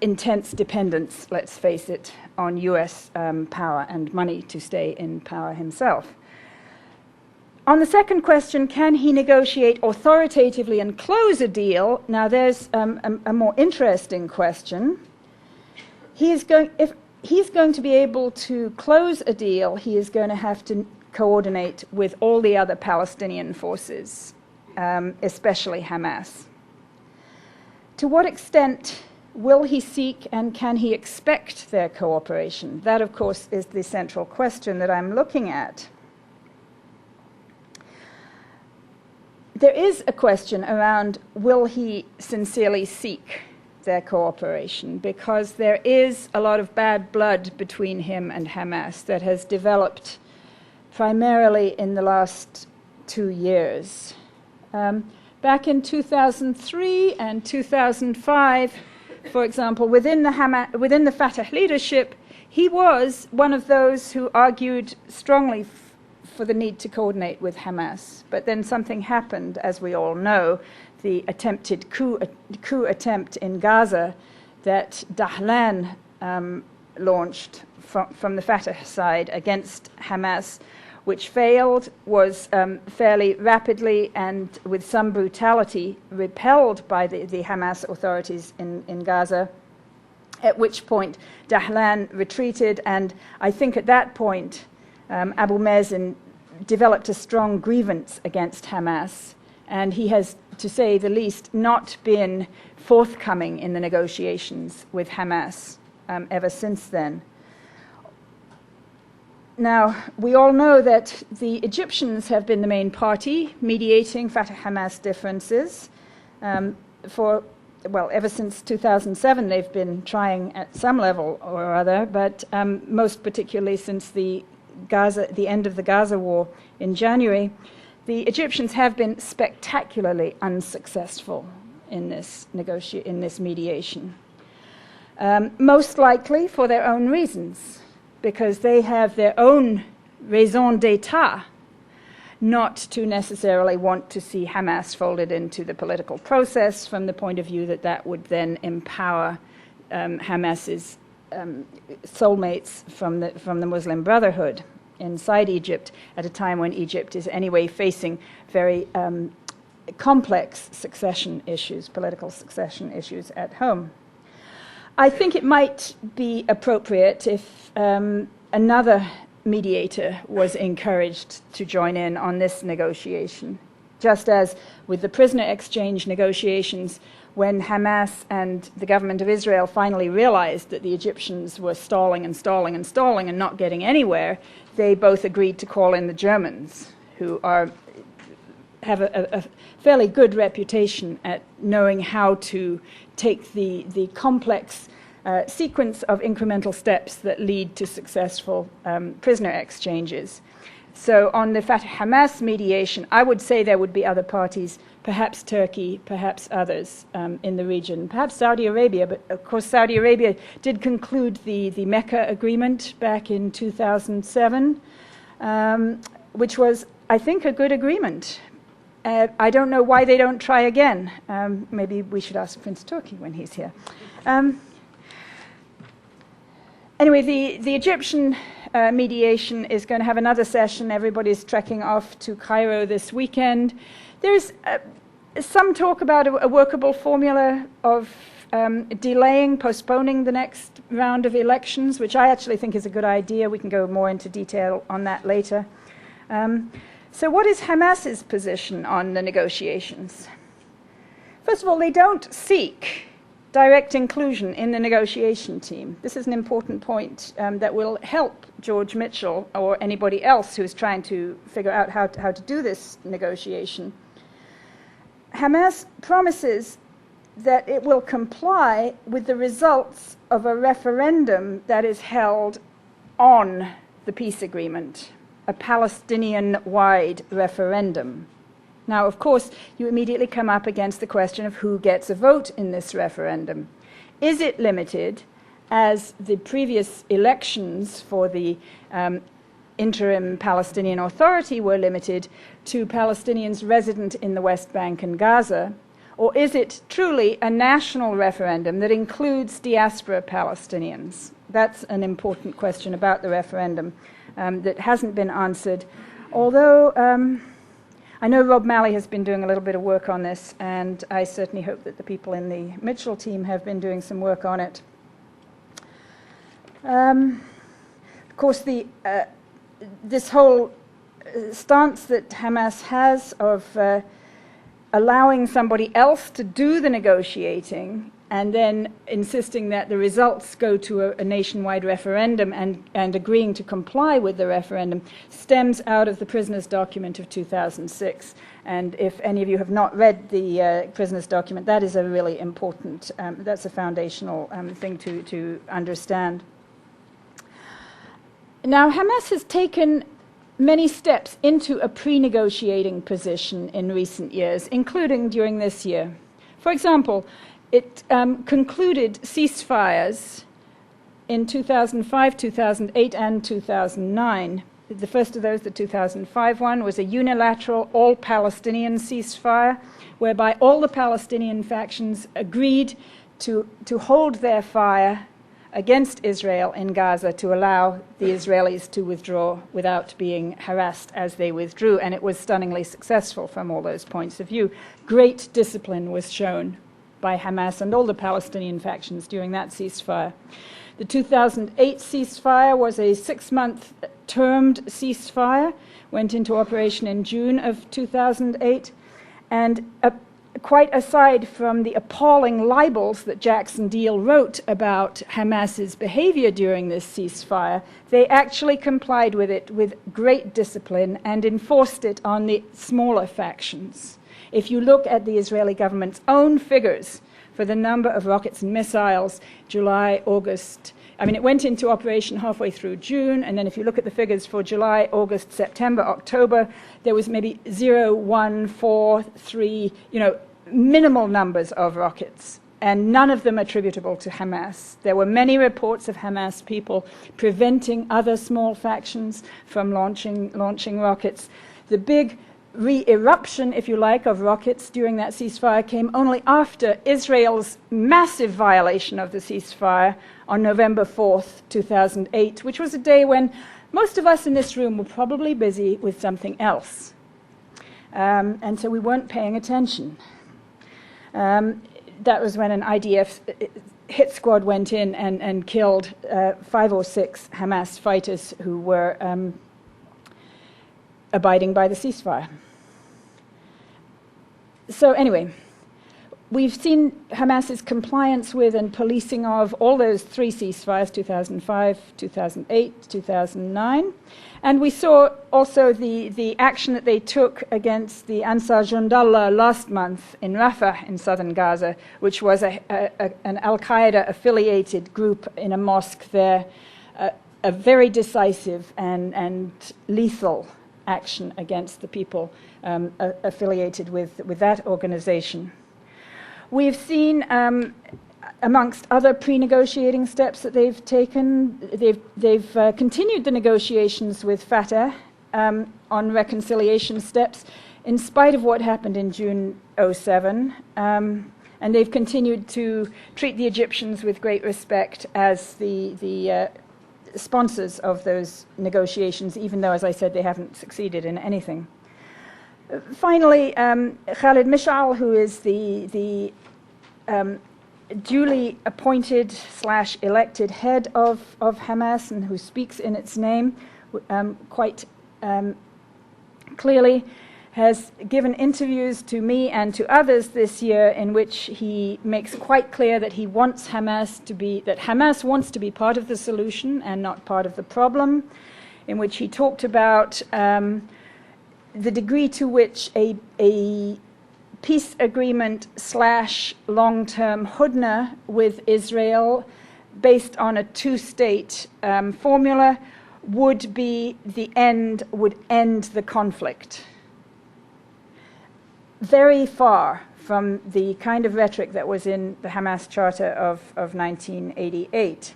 intense dependence, let's face it, on US power and money to stay in power himself. On the second question, can he negotiate authoritatively and close a deal? Now there's a more interesting question. If he's going to be able to close a deal, he is going to have to coordinate with all the other Palestinian forces, especially Hamas. To what extent will he seek and can he expect their cooperation? That, of course, is the central question that I'm looking at. There is a question around will he sincerely seek their cooperation, because there is a lot of bad blood between him and Hamas that has developed primarily in the last 2 years. Back in 2003 and 2005, for example, within the Fatah leadership, he was one of those who argued strongly for the need to coordinate with Hamas. But then something happened, as we all know, the attempted coup attempt in Gaza that Dahlan launched from the Fatah side against Hamas, which failed, was fairly rapidly and with some brutality repelled by the Hamas authorities in Gaza, at which point Dahlan retreated, and I think at that point Abu Mazen developed a strong grievance against Hamas, and he has, to say the least, not been forthcoming in the negotiations with Hamas ever since then. Now, we all know that the Egyptians have been the main party mediating Fatah-Hamas differences. Ever since 2007, they've been trying at some level or other, but most particularly since the end of the Gaza war in January, the Egyptians have been spectacularly unsuccessful in this mediation. Most likely for their own reasons, because they have their own raison d'etat not to necessarily want to see Hamas folded into the political process, from the point of view that that would then empower Hamas's soulmates from the Muslim Brotherhood inside Egypt at a time when Egypt is anyway facing very complex succession issues, political succession issues at home. I think it might be appropriate if another mediator was encouraged to join in on this negotiation, just as with the prisoner exchange negotiations, when Hamas and the government of Israel finally realized that the Egyptians were stalling and not getting anywhere, they both agreed to call in the Germans, who have a fairly good reputation at knowing how to take the complex sequence of incremental steps that lead to successful prisoner exchanges. So on the Fatah-Hamas mediation, I would say there would be other parties, perhaps Turkey, perhaps others in the region, perhaps Saudi Arabia, but of course Saudi Arabia did conclude the Mecca agreement back in 2007, which was, I think, a good agreement. I don't know why they don't try again. Maybe we should ask Prince Turki when he's here. Anyway, the Egyptian mediation is going to have another session. Everybody's trekking off to Cairo this weekend. There's some talk about a workable formula of postponing the next round of elections, which I actually think is a good idea. We can go more into detail on that later. So what is Hamas's position on the negotiations? First of all, they don't seek direct inclusion in the negotiation team. This is an important point that will help George Mitchell or anybody else who's trying to figure out how to do this negotiation. Hamas promises that it will comply with the results of a referendum that is held on the peace agreement, a Palestinian-wide referendum. Now, of course, you immediately come up against the question of who gets a vote in this referendum. Is it limited, as the previous elections for the interim Palestinian Authority were limited, to Palestinians resident in the West Bank and Gaza? Or is it truly a national referendum that includes diaspora Palestinians? That's an important question about the referendum that hasn't been answered. Although I know Rob Malley has been doing a little bit of work on this, and I certainly hope that the people in the Mitchell team have been doing some work on it. Of course, this whole stance that Hamas has of allowing somebody else to do the negotiating and then insisting that the results go to a nationwide referendum and agreeing to comply with the referendum stems out of the prisoner's document of 2006. And if any of you have not read the prisoner's document, that is a really important, that's a foundational thing to understand. Now, Hamas has taken many steps into a pre-negotiating position in recent years, including during this year. For example, it concluded ceasefires in 2005, 2008, and 2009. The first of those, the 2005 one, was a unilateral all-Palestinian ceasefire, whereby all the Palestinian factions agreed to hold their fire against Israel in Gaza to allow the Israelis to withdraw without being harassed as they withdrew, and it was stunningly successful from all those points of view. Great discipline was shown by Hamas and all the Palestinian factions during that ceasefire. The 2008 ceasefire was a 6-month termed ceasefire, went into operation in June of 2008, and quite aside from the appalling libels that Jackson Deal wrote about Hamas's behavior during this ceasefire, they actually complied with it with great discipline and enforced it on the smaller factions. If you look at the Israeli government's own figures for the number of rockets and missiles, July, August, it went into operation halfway through June, and then if you look at the figures for July, August, September, October, there was maybe 0, 1, 4, 3, minimal numbers of rockets, and none of them attributable to Hamas. There were many reports of Hamas people preventing other small factions from launching rockets. The big re-eruption, if you like, of rockets during that ceasefire came only after Israel's massive violation of the ceasefire on November 4th, 2008, which was a day when most of us in this room were probably busy with something else. And so we weren't paying attention. That was when an IDF hit squad went in and killed 5 or 6 Hamas fighters who were abiding by the ceasefire. So anyway, we've seen Hamas's compliance with and policing of all those 3 ceasefires, 2005, 2008, 2009. And we saw also the action that they took against the Ansar Jundallah last month in Rafah in southern Gaza, which was an al-Qaeda-affiliated group in a mosque there, a very decisive and lethal action against the people affiliated with that organization. We've seen, amongst other pre-negotiating steps that they've taken, they've continued the negotiations with Fatah on reconciliation steps, in spite of what happened in June 2007, and they've continued to treat the Egyptians with great respect as the sponsors of those negotiations, even though, as I said, they haven't succeeded in anything. Finally, Khalid Mish'al, who is the duly appointed / elected head of Hamas and who speaks in its name quite clearly, has given interviews to me and to others this year in which he makes quite clear that he wants Hamas wants to be part of the solution and not part of the problem, in which he talked about the degree to which a peace agreement / long-term hudna with Israel based on a 2-state formula would end the conflict. Very far from the kind of rhetoric that was in the Hamas Charter of 1988.